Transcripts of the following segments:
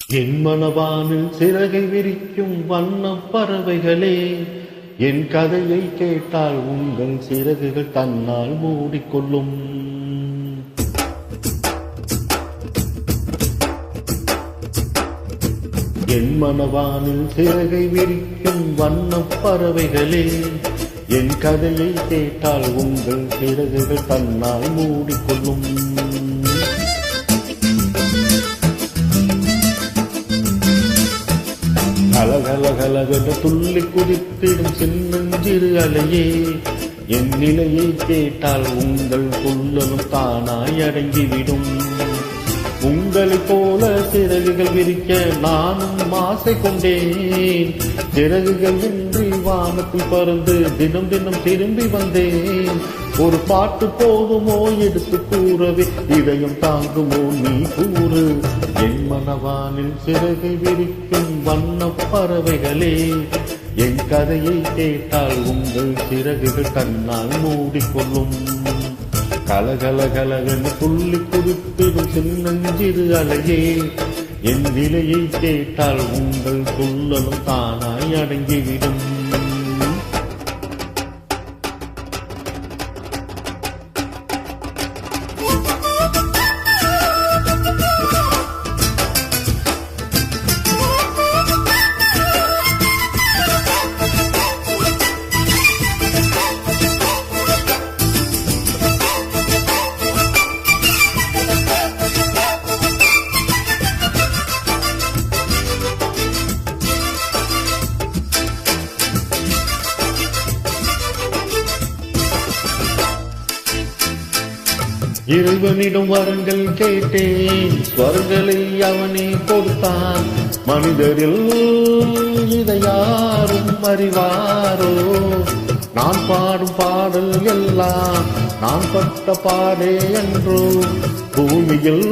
என் மனவானில் சிறகை விரிக்கும் வண்ணப் பறவைகளே, என் கதையை கேட்டால் உங்கள் சிறகுகள் தன்னால் மூடிக்கொள்ளும். என் மனவானில் சிறகை விரிக்கும் வண்ணப் பறவைகளே, என் கதையை கேட்டால் உங்கள் சிறகுகள் தன்னால் மூடிக்கொள்ளும். கலகலகலகென துள்ளி குதித்திடும் சின்னஞ்சிறு அலையே, என் நிலையை கேட்டால் உங்கள் துள்ளலும் தானாய் அடங்கிவிடும். உங்களைப் போல சிறகுகள் விரிக்க நானும் ஆசை கொண்டேன். சிறகுகள் இன்றி வானத்தில் பறந்து தினம் தினம் திரும்பி வந்தேன். ஒரு பாட்டு போதுமோ எடுத்து கூறவே, இதயம் தாங்குமோ நீ கூறு. என் மனவானில் சிறகை விரிக்கும் வண்ணப் பறவைகளே, என் கதையை கேட்டால் உங்கள் சிறகுகள் தன்னால் மூடிக்கொள்ளும். கலகலகலகென துள்ளி குதித்திடும் சின்னஞ்சிறு அலையே, என் நிலையை கேட்டால் உங்கள் துள்ளலும் தானாய் அடங்கிவிடும். இறைவனிடம் வரங்கள் கேட்டேன், ஸ்வரங்களை அவனே கொடுத்தான். மனிதரில் இதை யாரும் அறிவாரோ? நான் பாடும் பாடல் எல்லாம் நான் பட்ட பாடே என்றோ? பூமியில்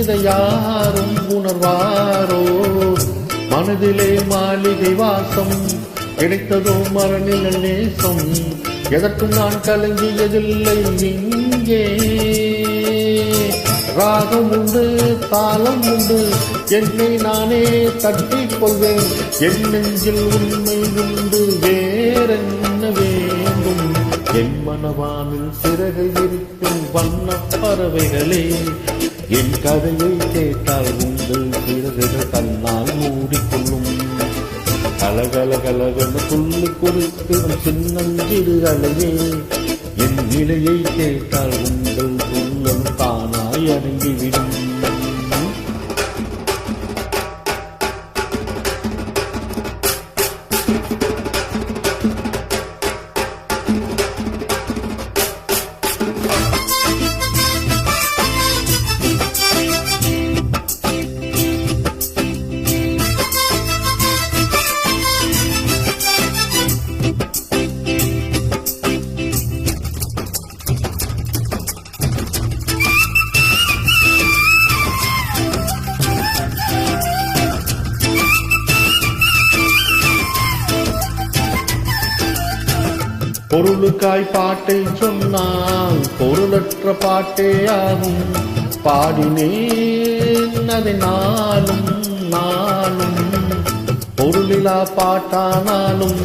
இதை யாரும் உணர்வாரோ? மனதிலே மாளிகை வாசம் கிடைத்ததோ மரணில நேசம். எதற்கும் நான் கலங்கியதில்லை இங்கே. ராகம் உண்டு, தாளம் உண்டு, என்னை நானே தட்டிக் கொள்வேன். என் நெஞ்சில் உண்மை உண்டு, வேறென்ன வேண்டும்? என் மனவானில் சிறகை விரிக்கும் வண்ணப் பறவைகளே, என் கதையை கேட்டால் உங்கள் சிறகுகள் தன்னால் மூடிக்கொள்ளும். கலகலகலகென துள்ளி குதித்திடும் சின்னஞ்சிறு அலையே, என் நிலையை கேட்டால் உங்கள் துள்ளலும் தானாய் அடங்கிவிடும். பொருளுக்காய் பாட்டை சொன்னால் பொருளற்ற பாட்டே ஆகும். பாடினேன் அதை நாளும் நாளும். பொருளிலா பாட்டானாலும்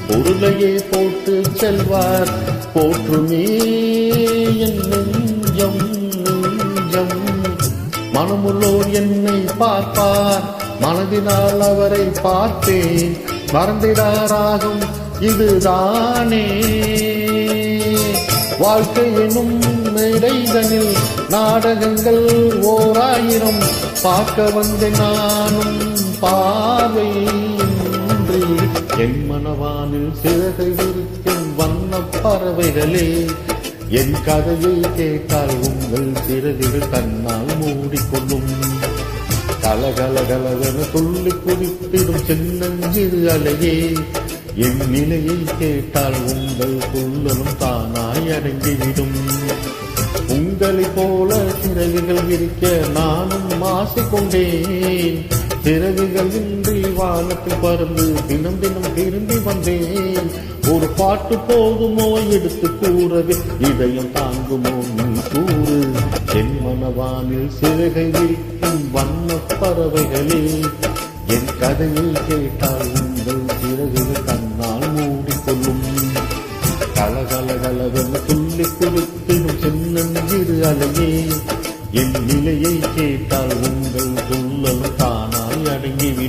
பொருளையே போட்டு செல்வார். போற்றுமே என் நெஞ்சம் நெஞ்சம். மனமுள்ளோர் என்னை பார்ப்பார், மனதினால் அவரை பார்ப்பேன். மறந்திடாராகும் இதுதானே வாழ்க்கை எனும் மேடைதனில் நாடகங்கள் 1000 பார்க்க வந்த நானும் பார்வையின்றி. என் மனவானில் சிறகை விரிக்கும் வண்ணப் பறவைகளே, என் கதையை கேட்டால் உங்கள் சிறகுகள் தன்னால் மூடிக்கொள்ளும். கலகலகலகென துள்ளி குதித்திடும் சின்னஞ்சிறு அலையே, என் நிலையை கேட்டால் உங்கள் துள்ளலும் தானாய் அடங்கிவிடும். உங்களைப் போல சிறகுகள் விரிக்க நானும் ஆசை கொண்டேன். சிறகுகள் இன்றி வானத்தில் பறந்து தினம் தினம் திரும்பி வந்தேன். ஒரு பாட்டு போதுமோ எடுத்து கூறவே, இதயம் தாங்குமோ நீ கூறு. என் மனவானில் சிறகை விரிக்கும் வண்ணப் பறவைகளே, என் கதையை கேட்டால் உங்கள் சிறகுகள் தன்னால் மூடிக்கொள்ளும். கலகலகலவென துள்ளி குதித்திடும் சின்னஞ்சிறு அலையே, என் நிலையை கேட்டால் உங்கள் துள்ளலும் தானாய் அடங்கிவிடும்.